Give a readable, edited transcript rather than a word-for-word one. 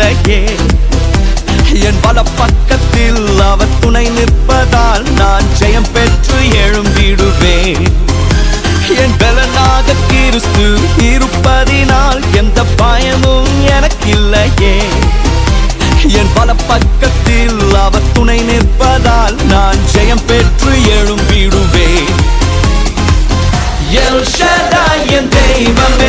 இல்லையே. என் பல பக்கத்தில் அவர் துணை நிற்பதால் நான் ஜெயம் பெற்று எழும்பிடுவேன். என் பலனாக கிறிஸ்து இருப்பதினால் எந்த பயமும் எனக்கில்லையே. என் பல பக்கத்தில் அவர் துணை நிற்பதால் நான் ஜெயம் பெற்று எழும்பிடுவேன். எல் ஷடாய் என் தெய்வமே,